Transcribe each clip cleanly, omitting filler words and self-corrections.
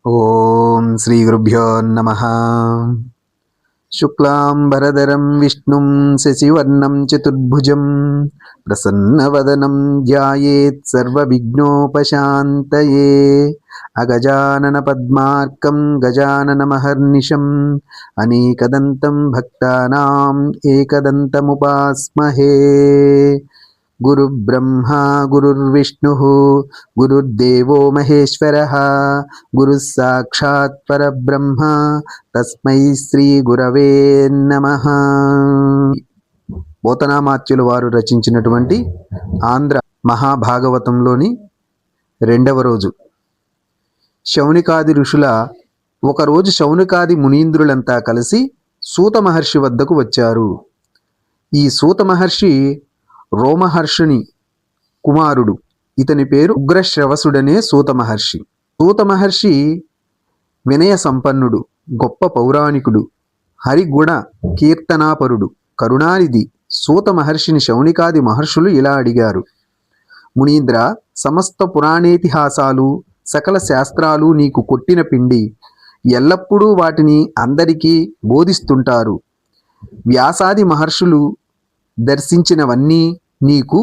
ఓం శ్రీ గురుభ్యో నమః. శుక్లాంబరధరం విష్ణుం శశివర్ణం చతుర్భుజం ప్రసన్నవదనం ధ్యాయేత్ సర్వవిఘ్నోపశాంతయే. అగజానన పద్మార్కం గజాననమహర్నిశం అనేకదంతం భక్తానాం ఏకదంతముపాస్మహే. గురుబ్రహ్మా గురుర్విష్ణుః గురుర్దేవో మహేశ్వరః గురుః సాక్షాత్ పరబ్రహ్మ తస్మై శ్రీ గురవే నమః. పోతనామాత్యులు వారు రచించినటువంటి ఆంధ్ర మహాభాగవతంలోని 2వ రోజు. శౌనికాది ఋషుల ఒకరోజు శౌనికాది మునీంద్రులంతా కలిసి సూత మహర్షి వద్దకు వచ్చారు. ఈ సూత మహర్షి రోమహర్షుని కుమారుడు. ఇతని పేరు ఉగ్రశ్రవసుడనే సూత మహర్షి. సూత మహర్షి వినయ సంపన్నుడు, గొప్ప పౌరాణికుడు, హరిగుణ కీర్తనాపరుడు, కరుణానిధి. సూత మహర్షిని శౌనికాది మహర్షులు ఇలా అడిగారు: మునీంద్ర, సమస్త పురాణేతిహాసాలు సకల శాస్త్రాలు నీకు కొట్టిన పిండి. ఎల్లప్పుడూ వాటిని అందరికీ బోధిస్తుంటారు. వ్యాసాది మహర్షులు దర్శించినవన్నీ నీకు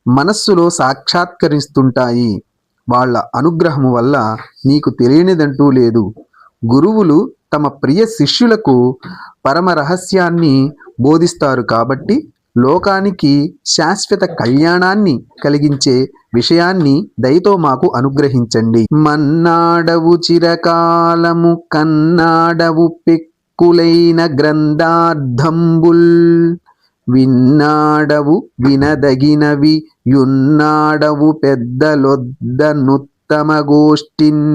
మనస్సులో సాక్షాత్కరిస్తుంటాయి. వాళ్ళ అనుగ్రహము వల్ల నీకు తెలియనిదంటూ లేదు. గురువులు తమ ప్రియ శిష్యులకు పరమ రహస్యాన్ని బోధిస్తారు కాబట్టి లోకానికి శాశ్వత కళ్యాణాన్ని కలిగించే విషయాన్ని దయతో మాకు అనుగ్రహించండి. మన్నాడవు చిరకాలము కన్నాడవు పెక్కులైన గ్రంథార్థంబుల్ విన్నాడవు వినదగినవి యున్నాడవు పెద్దలొద్దనుత్తమ గోష్ఠిన్.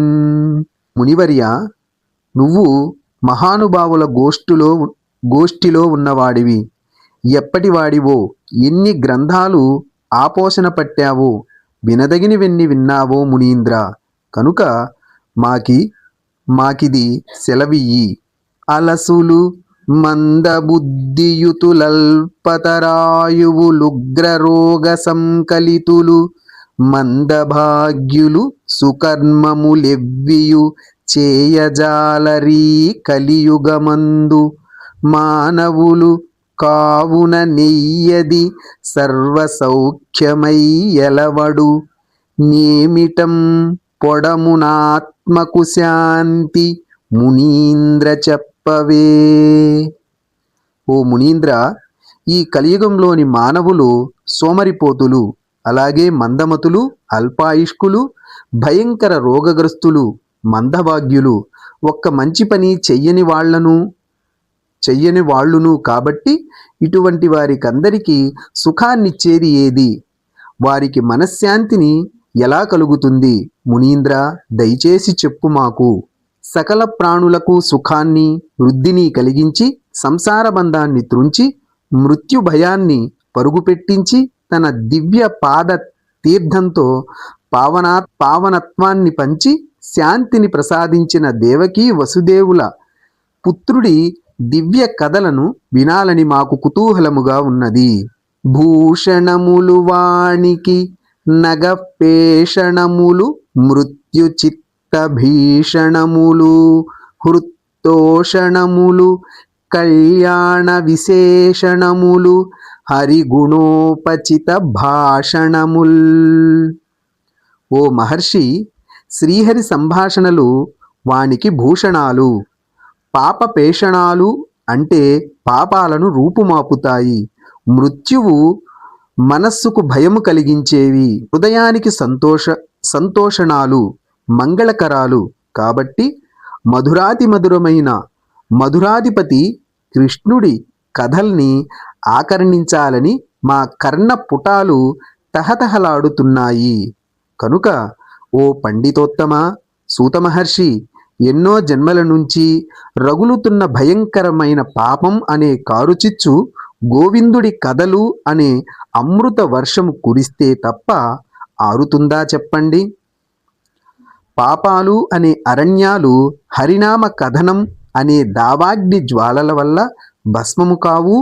మునివర్య, నువ్వు మహానుభావుల గోష్ఠిలో ఉన్నవాడివి. ఎప్పటివాడివో, ఎన్ని గ్రంథాలు ఆపోషణ పట్టావో, వినదగినవెన్ని విన్నావో మునీంద్ర. కనుక మాకిది సెలవియ్యి. అలసులు మందబుద్ధియుతులల్పతరాయువులుగ్రరోగ సంకలితులు మందభాగ్యులు సుకర్మములెవ్వియు చేయజాలరీ కలియుగమందు మానవులు కావున నెయ్యది సర్వసౌఖ్యమై ఎలవడు నేమిటం పొడమునాత్మకు శాంతి మునీంద్ర చెప్పవే. ఓ మునీంద్ర, ఈ కలియుగంలోని మానవులు సోమరిపోతులు, అలాగే మందమతులు, అల్పాయుష్కులు, భయంకర రోగగ్రస్తులు, మందభాగ్యులు, ఒక్క మంచి పని చెయ్యని వాళ్ళును కాబట్టి ఇటువంటి వారికందరికీ సుఖాన్నిచ్చేది ఏది? వారికి మనశ్శాంతిని ఎలా కలుగుతుంది? మునీంద్ర, దయచేసి చెప్పు మాకు. సకల ప్రాణులకు సుఖాన్ని వృద్ధిని కలిగించి సంసార బంధాన్ని త్రుంచి మృత్యు భయాన్ని పరుగుపెట్టించి తన దివ్య పాద తీర్థంతో పావనత్వాన్ని పంచి శాంతిని ప్రసాదించిన దేవకీ వసుదేవుల పుత్రుడి దివ్య కథలను వినాలని మాకు కుతూహలముగా ఉన్నది. భూషణములు వాణికి నగపేషణములు మృత్యుచిత్ భీషణములు హృత్తోషణములు కళ్యాణ విశేషణములు హరిగుణోపచిత భాషణముల్. ఓ మహర్షి, శ్రీహరి సంభాషణలు వానికి భూషణాలు. పాపపేషణాలు అంటే పాపాలను రూపుమాపుతాయి. మృత్యువు మనస్సుకు భయము కలిగించేవి. హృదయానికి సంతోషణాలు, మంగళకరాలు. కాబట్టి మధురాతిమధురమైన మధురాధిపతి కృష్ణుడి కథల్ని ఆకర్ణించాలని మా కర్ణ పుటాలు తహతహలాడుతున్నాయి. కనుక ఓ పండితోత్తమ సూత మహర్షి, ఎన్నో జన్మల నుంచి రగులుతున్న భయంకరమైన పాపం అనే కారుచిచ్చు గోవిందుడి కథలు అనే అమృత వర్షము కురిస్తే తప్ప ఆరుతుందా చెప్పండి? పాపాలు అనే అరణ్యాలు హరినామ కథనం అనే దావాగ్ని జ్వాలల వల్ల భస్మము కావు.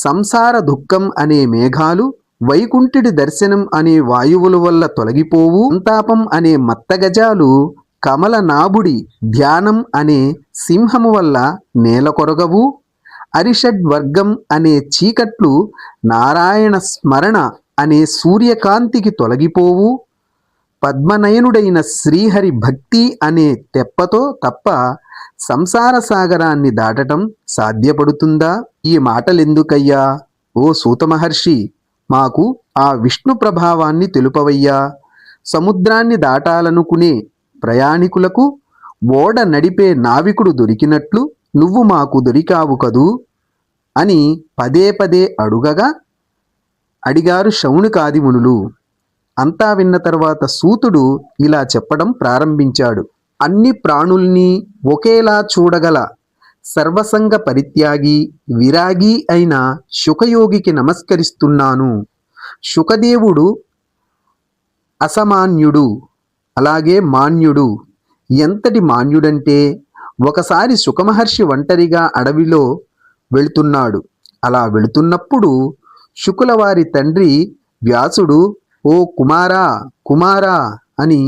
సంసార దుఃఖం అనే మేఘాలు వైకుంఠుడి దర్శనం అనే వాయువుల వల్ల తొలగిపోవు. సంతాపం అనే మత్తగజాలు కమలనాభుడి ధ్యానం అనే సింహము వల్ల నేల కొరగవు, అరిషడ్వర్గం అనే చీకట్లు నారాయణ స్మరణ అనే సూర్యకాంతికి తొలగిపోవు, పద్మనయనుడైన శ్రీహరి భక్తి అనే తెప్పతో తప్ప సంసార సాగరాన్ని దాటటం సాధ్యపడుతుందా? ఈ మాటలెందుకయ్యా ఓ సూత మహర్షి, మాకు ఆ విష్ణు ప్రభావాన్ని తెలుపవయ్యా. సముద్రాన్ని దాటాలనుకునే ప్రయాణికులకు ఓడ నడిపే నావికుడు దొరికినట్లు నువ్వు మాకు దొరికావు కదూ అని పదే పదే అడిగారు శౌనకాది మునులు. అంతా విన్న తర్వాత సూతుడు ఇలా చెప్పడం ప్రారంభించాడు. అన్ని ప్రాణుల్ని ఒకేలా చూడగల సర్వసంగ పరిత్యాగి విరాగి అయిన శుకయోగికి నమస్కరిస్తున్నాను. శుకదేవుడు అసమాన్యుడు, అలాగే మాన్యుడు. ఎంతటి మాన్యుడంటే ఒకసారి శుకమహర్షి ఒంటరిగా అడవిలో వెళుతున్నాడు. అలా వెళుతున్నప్పుడు శుకుల వారి తండ్రి వ్యాసుడు ఓ కుమారా కుమారా అని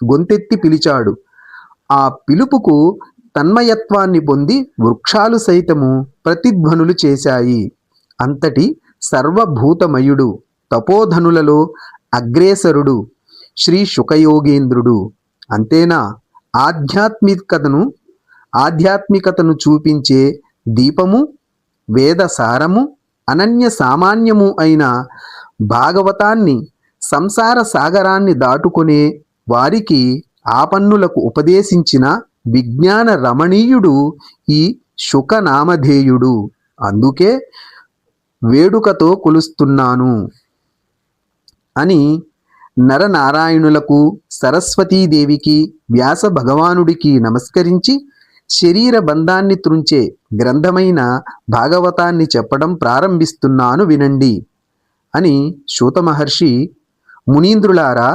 గొంతెత్తి పిలిచాడు. ఆ పిలుపుకు తన్మయత్వాన్ని పొంది వృక్షాలు సైతము ప్రతిధ్వనులు చేశాయి. అంతటి సర్వభూతమయుడు, తపోధనులలో అగ్రేసరుడు శ్రీ శుకయోగేంద్రుడు. అంతేనా, ఆధ్యాత్మికతను చూపించే దీపము, వేదసారము, అనన్య సామాన్యము అయిన భాగవతాన్ని సంసార సాగరాన్ని దాటుకునే వారికి ఆపన్నులకు ఉపదేశించిన విజ్ఞాన రమణీయుడు ఈ శుకనామధేయుడు. అందుకే వేడుకతో కొలుస్తున్నాను అని నరనారాయణులకు, సరస్వతీదేవికి, వ్యాస భగవానుడికి నమస్కరించి శరీర బంధాన్ని త్రుంచే గ్రంథమైన భాగవతాన్ని చెప్పడం ప్రారంభిస్తున్నాను వినండి అని సూత మహర్షి, మునీంద్రులారా,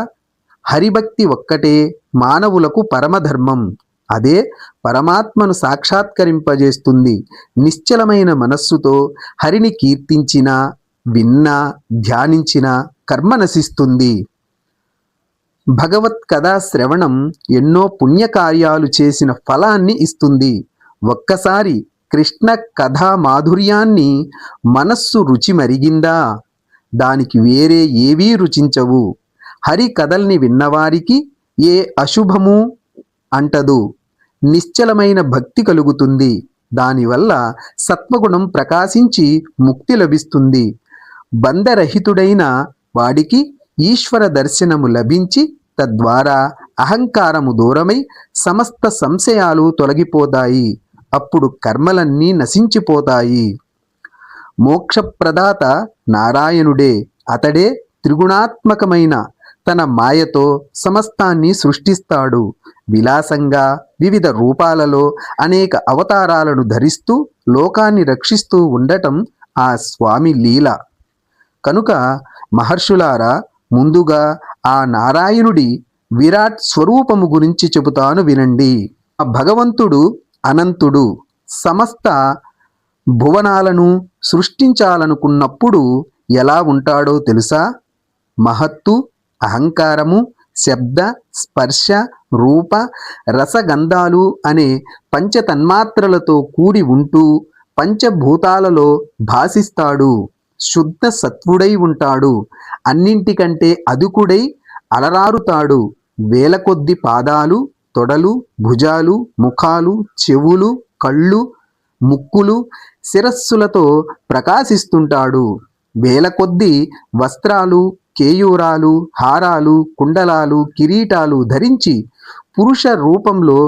హరిభక్తి ఒక్కటే మానవులకు పరమధర్మం. అదే పరమాత్మను సాక్షాత్కరింపజేస్తుంది. నిశ్చలమైన మనస్సుతో హరిని కీర్తించినా, విన్నా, ధ్యానించినా కర్మ నశిస్తుంది. భగవత్ కథా శ్రవణం ఎన్నో పుణ్యకార్యాలు చేసిన ఫలాన్ని ఇస్తుంది. ఒక్కసారి కృష్ణ కథా మాధుర్యాన్ని మనస్సు రుచి మరిగిందా దానికి వేరే ఏవీ రుచించవు. హరి కథల్ని విన్నవారికి ఏ అశుభము అంటదు. నిశ్చలమైన భక్తి కలుగుతుంది. దానివల్ల సత్వగుణం ప్రకాశించి ముక్తి లభిస్తుంది. బంధరహితుడైన వాడికి ఈశ్వర దర్శనము లభించి తద్వారా అహంకారము దూరమై సమస్త సంశయాలు తొలగిపోతాయి. అప్పుడు కర్మలన్నీ నశించిపోతాయి. మోక్షప్రదాత నారాయణుడే. అతడే త్రిగుణాత్మకమైన తన మాయతో సమస్తాన్ని సృష్టిస్తాడు. విలాసంగా వివిధ రూపాలలో అనేక అవతారాలను ధరిస్తూ లోకాన్ని రక్షిస్తూ ఉండటం ఆ స్వామి లీల. కనుక మహర్షులారా, ముందుగా ఆ నారాయణుడి విరాట్ స్వరూపము గురించి చెబుతాను వినండి. ఆ భగవంతుడు అనంతుడు. సమస్త భువనాలను సృష్టించాలనుకున్నప్పుడు ఎలా ఉంటాడో తెలుసా? మహత్తు, అహంకారము, శబ్ద, స్పర్శ, రూప, రసగంధాలు అనే పంచతన్మాత్రలతో కూడి ఉంటూ పంచభూతాలలో భాసిస్తాడు. శుద్ధ సత్వుడై ఉంటాడు. అన్నింటికంటే అదుకుడై అలరారుతాడు. వేల కొద్ది పాదాలు, తొడలు, భుజాలు, ముఖాలు, చెవులు, కళ్ళు, ముక్కులు, శిరస్సులతో ప్రకాశిస్తుంటాడు. వేల కొద్ది వస్త్రాలు, కేయూరాలు, హారాలు, కుండలాలు, కిరీటాలు ధరించి పురుష రూపంలో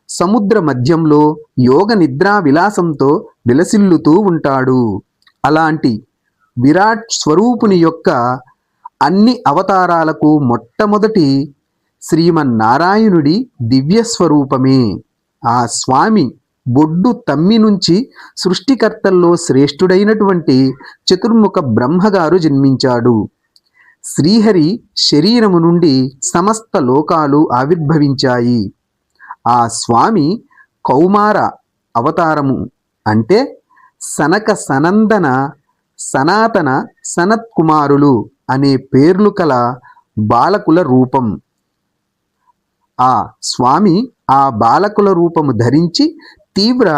సముద్ర మధ్యంలో యోగ నిద్రా విలాసంతో విలసిల్లుతూ ఉంటాడు. అలాంటి విరాట్ స్వరూపుని యొక్క అన్ని అవతారాలకు మొట్టమొదటి శ్రీమన్నారాయణుడి దివ్యస్వరూపమే. ఆ స్వామి బొడ్డు తమ్మి నుంచి సృష్టికర్తల్లో శ్రేష్ఠుడైనటువంటి చతుర్ముఖ బ్రహ్మగారు జన్మించాడు. శ్రీహరి శరీరము నుండి సమస్త లోకాలు ఆవిర్భవించాయి. ఆ స్వామి కౌమార అవతారము అంటే సనక సనందన సనాతన సనత్కుమారులు అనే పేర్లు కల బాలకుల రూపం. ఆ స్వామి ఆ బాలకుల రూపము ధరించి తీవ్ర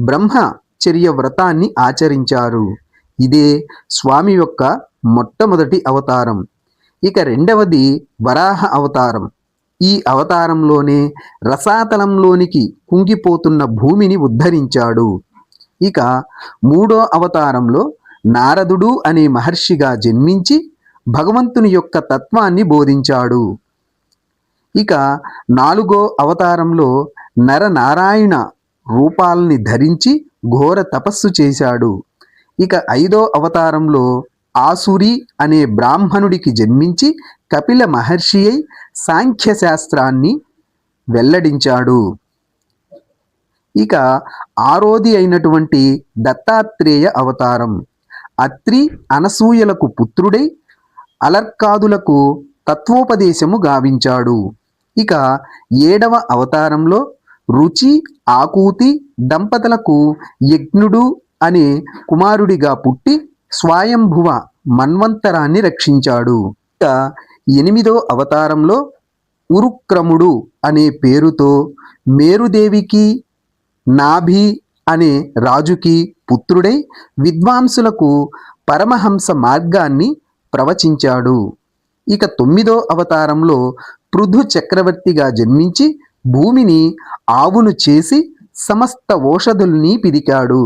బ్రహ్మచర్య వ్రతాన్ని ఆచరించారు. ఇదే స్వామి యొక్క మొట్టమొదటి అవతారం. ఇక రెండవది వరాహ అవతారం. ఈ అవతారంలోనే రసాతలంలోనికి కుంగిపోతున్న భూమిని ఉద్ధరించాడు. ఇక మూడో అవతారంలో నారదుడు అనే మహర్షిగా జన్మించి భగవంతుని యొక్క తత్వాన్ని బోధించాడు. ఇక నాలుగో అవతారంలో నరనారాయణ రూపాలని ధరించి ఘోర తపస్సు చేశాడు. ఇక ఐదో అవతారంలో ఆసురి అనే బ్రాహ్మణుడికి జన్మించి కపిల మహర్షి అయి సాంఖ్యశాస్త్రాన్ని వెల్లడించాడు. ఇక ఆరోది అయినటువంటి దత్తాత్రేయ అవతారం. అత్రి అనసూయలకు పుత్రుడై అలర్కాదులకు తత్వోపదేశము గావించాడు. ఇక ఏడవ అవతారంలో రుచి ఆకూతి దంపతులకు యజ్ఞుడు అనే కుమారుడిగా పుట్టి స్వయంభువ మన్వంతరాన్ని రక్షించాడు. ఇక ఎనిమిదో అవతారంలో ఉరుక్రముడు అనే పేరుతో మేరుదేవికి నాభి అనే రాజుకి పుత్రుడై విద్వాంసులకు పరమహంస మార్గాన్ని ప్రవచించాడు. ఇక తొమ్మిదో అవతారంలో పృథు చక్రవర్తిగా జన్మించి భూమిని ఆవును చేసి సమస్త ఓషధుల్ని పిదికాడు.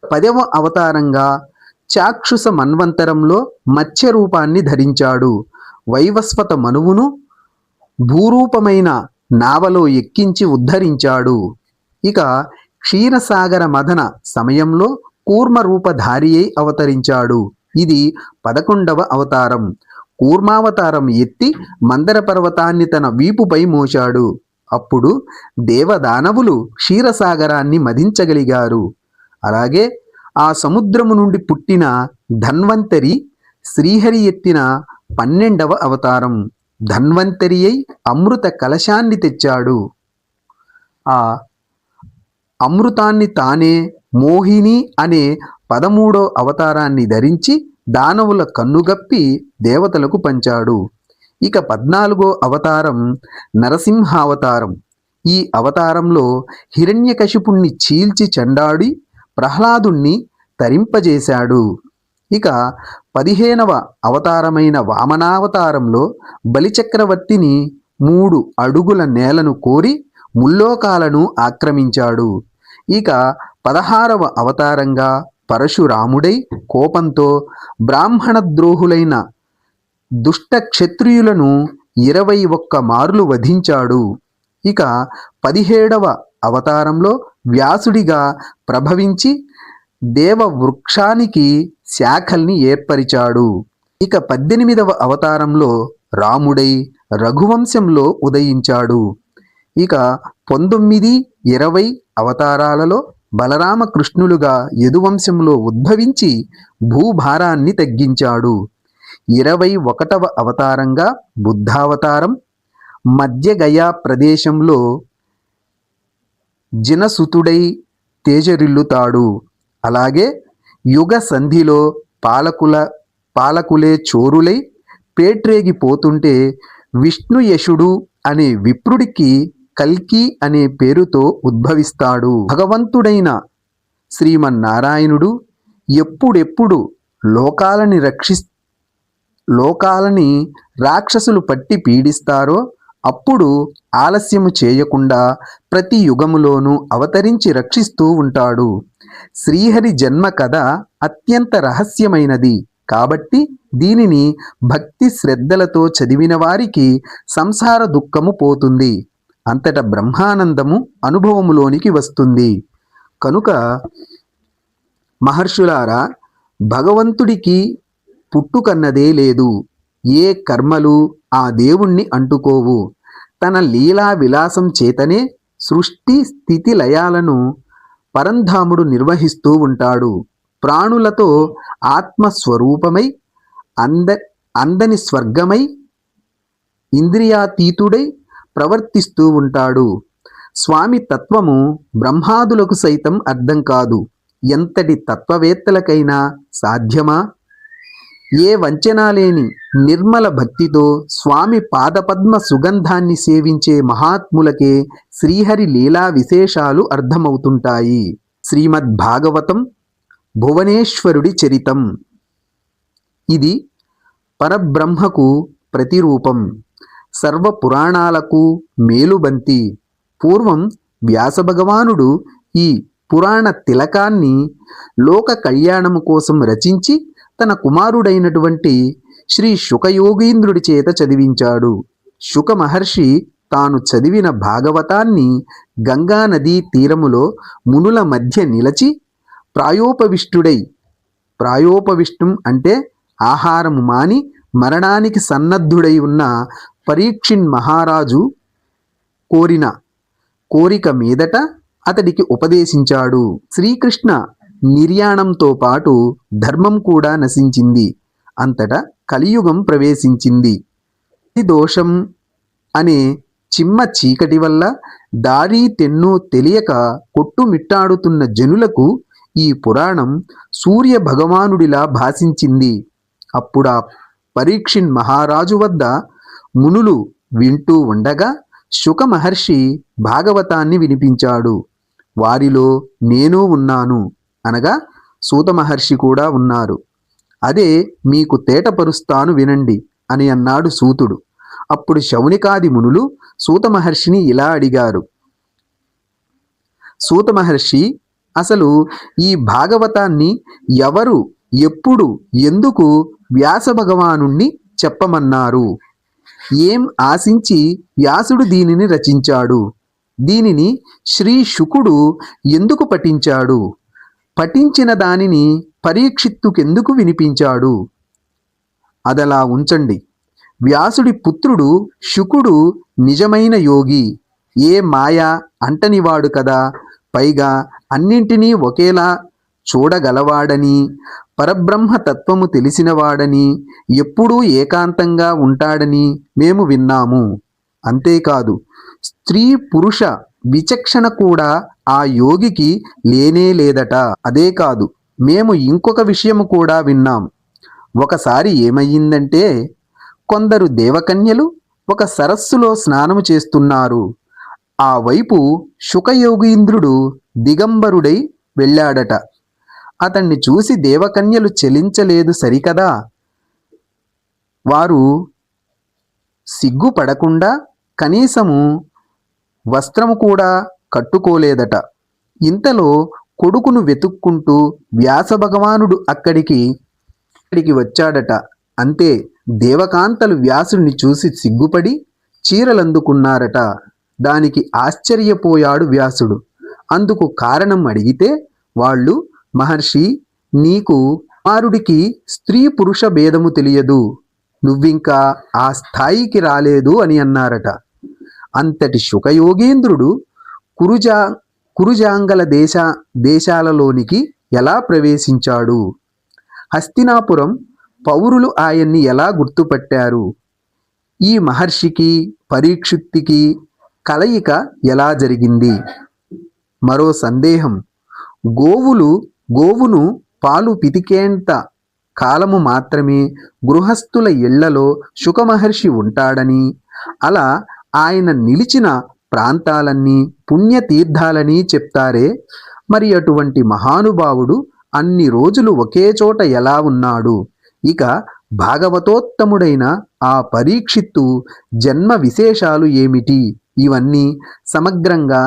పదవ అవతారంగా చాక్షుష మన్వంతరంలో మత్స్య రూపాన్ని ధరించాడు. వైవస్వత మనువును భూరూపమైన నావలో ఎక్కించి ఉద్ధరించాడు. ఇక క్షీరసాగర మదన సమయంలో కూర్మ రూపధారి అయి అవతరించాడు. ఇది 11వ అవతారం. కూర్మావతారం ఎత్తి మందర పర్వతాన్ని తన వీపుపై మోశాడు. అప్పుడు దేవదానవులు క్షీరసాగరాన్ని మదించగలిగారు. అలాగే ఆ సముద్రము నుండి పుట్టిన ధన్వంతరి శ్రీహరి ఎత్తిన 12వ అవతారం. ధన్వంతరి అయి అమృత కలశాన్ని తెచ్చాడు. ఆ అమృతాన్ని తానే మోహిని అనే 13వ అవతారాన్ని ధరించి దానవుల కన్నుగప్పి దేవతలకు పంచాడు. ఇక 14వ అవతారం నరసింహావతారం. ఈ అవతారంలో హిరణ్యకశిపుణ్ణి చీల్చి చెండాడి ప్రహ్లాదుణ్ణి తరింపజేశాడు. ఇక 15వ అవతారమైన వామనావతారంలో బలిచక్రవర్తిని 3 అడుగుల నేలను కోరి ముల్లోకాలను ఆక్రమించాడు. ఇక 16వ అవతారంగా పరశురాముడై కోపంతో బ్రాహ్మణ ద్రోహులైన దుష్ట క్షత్రియులను 21 మార్లు వధించాడు. ఇక 17వ అవతారంలో వ్యాసుడిగా ప్రభవించి దేవవృక్షానికి శాఖల్ని ఏర్పరిచాడు. ఇక 18వ అవతారంలో రాముడై రఘువంశంలో ఉదయించాడు. ఇక 19, 20 అవతారాలలో బలరామకృష్ణులుగా యదువంశంలో ఉద్భవించి భూభారాన్ని తగ్గించాడు. 21వ అవతారంగా బుద్ధావతారం మధ్యగయా ప్రదేశంలో జినసుతుడై తేజరిల్లుతాడు. అలాగే యుగ సంధిలో పాలకులే చోరులై పేట్రేగిపోతుంటే విష్ణుయశుడు అనే విప్రుడికి కల్కి అనే పేరుతో ఉద్భవిస్తాడు. భగవంతుడైన శ్రీమన్నారాయణుడు ఎప్పుడెప్పుడు లోకాలని రాక్షసులు పట్టి పీడిస్తారో అప్పుడు ఆలస్యము చేయకుండా ప్రతి యుగములోనూ అవతరించి రక్షిస్తూ ఉంటాడు. శ్రీహరి జన్మ కథ అత్యంత రహస్యమైనది కాబట్టి దీనిని భక్తి శ్రద్ధలతో చదివిన వారికి సంసార దుఃఖము పోతుంది. అంతట బ్రహ్మానందము అనుభవములోనికి వస్తుంది. కనుక మహర్షులారా, భగవంతుడికి పుట్టుకన్నదే లేదు. ఏ కర్మలు ఆ దేవుణ్ణి అంటుకోవు. తన లీలా విలాసం చేతనే సృష్టి స్థితి లయాలను పరంధాముడు నిర్వహిస్తూ ఉంటాడు. ప్రాణులతో ఆత్మస్వరూపమై అందని స్వర్గమై ఇంద్రియాతీతుడై ప్రవర్తిస్తూ ఉంటాడు. స్వామి తత్వము బ్రహ్మాదులకు సైతం అర్థం కాదు. ఎంతటి తత్వవేత్తలకైనా సాధ్యమా? ఏ వంచన లేని నిర్మల భక్తితో స్వామి పాదపద్మ సుగంధాన్ని సేవించే మహాత్ములకే శ్రీహరి లీలా విశేషాలు అర్థమవుతుంటాయి. శ్రీమద్ భాగవతం భువనేశ్వరుడి చరితం. ఇది పరబ్రహ్మకు ప్రతిరూపం, సర్వ పురాణాలకు మేలుబంతి. పూర్వం వ్యాసభగవానుడు ఈ పురాణ తిలకాన్ని లోక కళ్యాణము కోసం రచించి తన కుమారుడైనటువంటి శ్రీ శుకయోగీంద్రుడి చేత చదివించాడు. శుక మహర్షి తాను చదివిన భాగవతాన్ని గంగా నదీ తీరములో మునుల మధ్య నిలచి ప్రాయోపవిష్టం అంటే ఆహారము మాని మరణానికి సన్నద్ధుడై ఉన్న పరీక్షిన్ మహారాజు కోరిక మీదట అతడికి ఉపదేశించాడు. శ్రీకృష్ణ నిర్యాణంతో పాటు ధర్మం కూడా నశించింది. అంతటా కలియుగం ప్రవేశించింది. దోషం అనే చిమ్మ చీకటి వల్ల దారి తెన్ను తెలియక కొట్టుమిట్టాడుతున్న జనులకు ఈ పురాణం సూర్య భగవానుడిలా భాషించింది. అప్పుడా పరీక్షిన్ మహారాజు వద్ద మునులు వింటూ ఉండగా శుక మహర్షి భాగవతాన్ని వినిపించాడు. వారిలో నేను ఉన్నాను అనగా సూత మహర్షి కూడా ఉన్నారు. అదే మీకు తేటపరుస్తాను వినండి అని అన్నాడు సూతుడు. అప్పుడు శౌనికాది మునులు సూత మహర్షిని ఇలా అడిగారు. సూత మహర్షి, అసలు ఈ భాగవతాన్ని ఎవరు, ఎప్పుడు, ఎందుకు వ్యాస భగవానుణ్ణి చెప్పమన్నారు? ఏం ఆశించి వ్యాసుడు దీనిని రచించాడు? దీనిని శ్రీ శుకుడు ఎందుకు పఠించాడు? పఠించిన దానిని పరీక్షిత్తుకెందుకు వినిపించాడు? అదలా ఉంచండి. వ్యాసుడి పుత్రుడు శుకుడు నిజమైన యోగి, ఏ మాయ అంటనివాడు కదా. పైగా అన్నింటినీ ఒకేలా చూడగలవాడని, పరబ్రహ్మ తత్వము తెలిసినవాడని, ఎప్పుడూ ఏకాంతంగా ఉంటాడని మేము విన్నాము. అంతేకాదు, స్త్రీ పురుష విచక్షణ కూడా ఆ యోగికి లేనే లేదట. అదే కాదు, మేము ఇంకొక విషయము కూడా విన్నాం. ఒకసారి ఏమయ్యిందంటే, కొందరు దేవకన్యలు ఒక సరస్సులో స్నానము చేస్తున్నారు. ఆ వైపు శుకయోగీంద్రుడు దిగంబరుడై వెళ్ళాడట. అతన్ని చూసి దేవకన్యలు చెలించలేదు సరికదా, వారు సిగ్గుపడకుండా కనీసము వస్త్రము కూడా కట్టుకోలేదట. ఇంతలో కొడుకును వెతుక్కుంటూ వ్యాసభగవానుడు అక్కడికి వచ్చాడట. అంతే, దేవకాంతలు వ్యాసుడిని చూసి సిగ్గుపడి చీరలందుకున్నారట. దానికి ఆశ్చర్యపోయాడు వ్యాసుడు. అందుకు కారణం అడిగితే వాళ్ళు, మహర్షి, నీకు కుమారుడికి స్త్రీ పురుష భేదము తెలియదు, నువ్వింకా ఆ స్థాయికి రాలేదు అని అన్నారట. అంతటి శుకయోగేంద్రుడు కురుజాంగల దేశాలలోనికి ఎలా ప్రవేశించాడు? హస్తినాపురం పౌరులు ఆయన్ని ఎలా గుర్తుపట్టారు? ఈ మహర్షికి పరీక్షిత్తుకి కలయిక ఎలా జరిగింది? మరో సందేహం, గోవును పాలు పితికేంత కాలము మాత్రమే గృహస్థుల ఇళ్లలో శుకమహర్షి ఉంటాడని, అలా ఆయన నిలిచిన ప్రాంతాలన్నీ పుణ్యతీర్థాలని చెప్తారే, మరి అటువంటి మహానుభావుడు అన్ని రోజులు ఒకే చోట ఎలా ఉన్నాడు? ఇక భాగవతోత్తముడైన ఆ పరీక్షిత్తు జన్మ విశేషాలు ఏమిటి? ఇవన్నీ సమగ్రంగా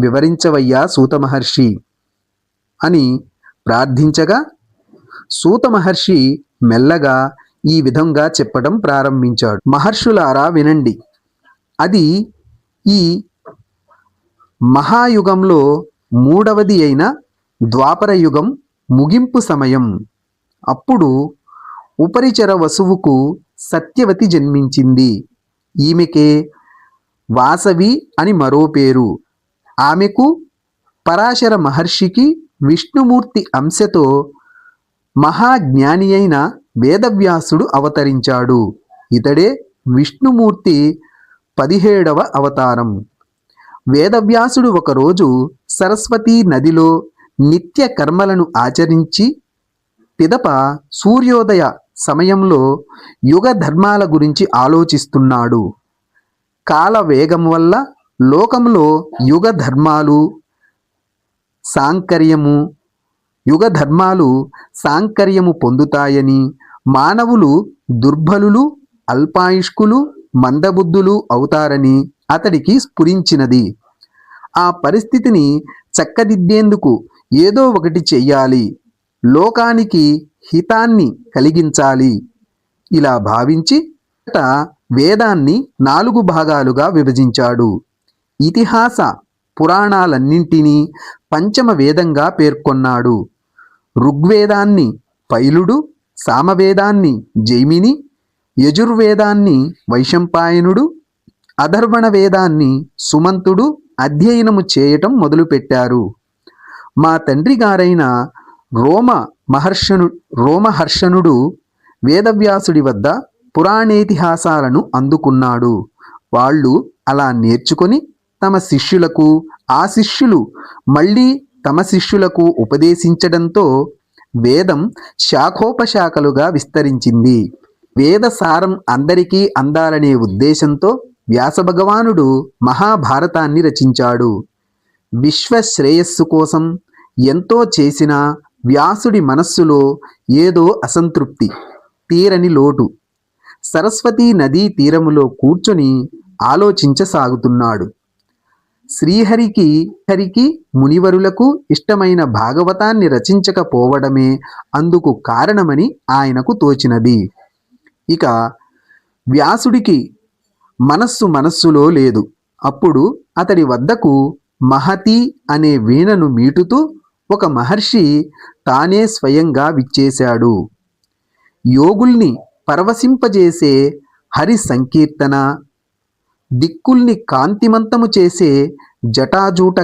వివరించవయ్యా సూత మహర్షి అని ప్రార్థించగా, సూత మహర్షి మెల్లగా ఈ విధంగా చెప్పడం ప్రారంభించాడు. మహర్షులారా వినండి. అది ఈ మహాయుగంలో మూడవది అయిన ద్వాపర యుగం ముగింపు సమయం. అప్పుడు ఉపరిచర వసువుకు సత్యవతి జన్మించింది. ఈమెకే వాసవి అని మరో పేరు. ఆమెకు పరాశర మహర్షికి విష్ణుమూర్తి అంశతో మహాజ్ఞాని అయిన వేదవ్యాసుడు అవతరించాడు. ఇతడే విష్ణుమూర్తి 17వ అవతారం. వేదవ్యాసుడు ఒకరోజు సరస్వతీ నదిలో నిత్య కర్మలను ఆచరించి పిదప సూర్యోదయ సమయంలో యుగ ధర్మాల గురించి ఆలోచిస్తున్నాడు. కాల వేగం వల్ల లోకంలో యుగ ధర్మాలు సాంకర్యము పొందుతాయని, మానవులు దుర్బలులు, అల్పాయుష్కులు, మందబుద్ధులు అవుతారని అతడికి స్ఫురించినది. ఆ పరిస్థితిని చక్కదిద్దేందుకు ఏదో ఒకటి చెయ్యాలి, లోకానికి హితాన్ని కలిగించాలి. ఇలా భావించి వేదాన్ని 4 భాగాలుగా విభజించాడు. ఇతిహాస పురాణాలన్నింటినీ పంచమ వేదంగా పేర్కొన్నాడు. ఋగ్వేదాన్ని పైలుడు, సామవేదాన్ని జైమిని, యజుర్వేదాన్ని వైశంపాయనుడు, అథర్వణ వేదాన్ని సుమంతుడు అధ్యయనము చేయటం మొదలుపెట్టారు. మా తండ్రి గారైన రోమహర్షణుడు వేదవ్యాసుడి వద్ద పురాణేతిహాసాలను అందుకున్నాడు. వాళ్ళు అలా నేర్చుకొని తమ శిష్యులకు, ఆ శిష్యులు మళ్ళీ తమ శిష్యులకు ఉపదేశించడంతో వేదం శాఖోపశాఖలుగా విస్తరించింది. వేద సారం అందరికీ అందాలనే ఉద్దేశంతో వ్యాసభగవానుడు మహాభారతాన్ని రచించాడు. విశ్వ శ్రేయస్సు కోసం ఎంతో చేసినా వ్యాసుడి మనస్సులో ఏదో అసంతృప్తి, తీరని లోటు. సరస్వతీ నదీ తీరములో కూర్చొని ఆలోచించసాగుతున్నాడు. శ్రీహరికి మునివరులకు ఇష్టమైన భాగవతాన్ని రచించకపోవడమే అందుకు కారణమని ఆయనకు తోచినది. ఇక వ్యాసుడికి మనస్సులో లేదు. అప్పుడు అతడి వద్దకు మహతి అనే వీణను మీటుతూ ఒక మహర్షి తానే స్వయంగా విచ్చేశాడు. యోగుల్ని పరవశింపజేసే హరి సంకీర్తన, దిక్కుల్ని కాంతిమంతము చేసే జటాజూట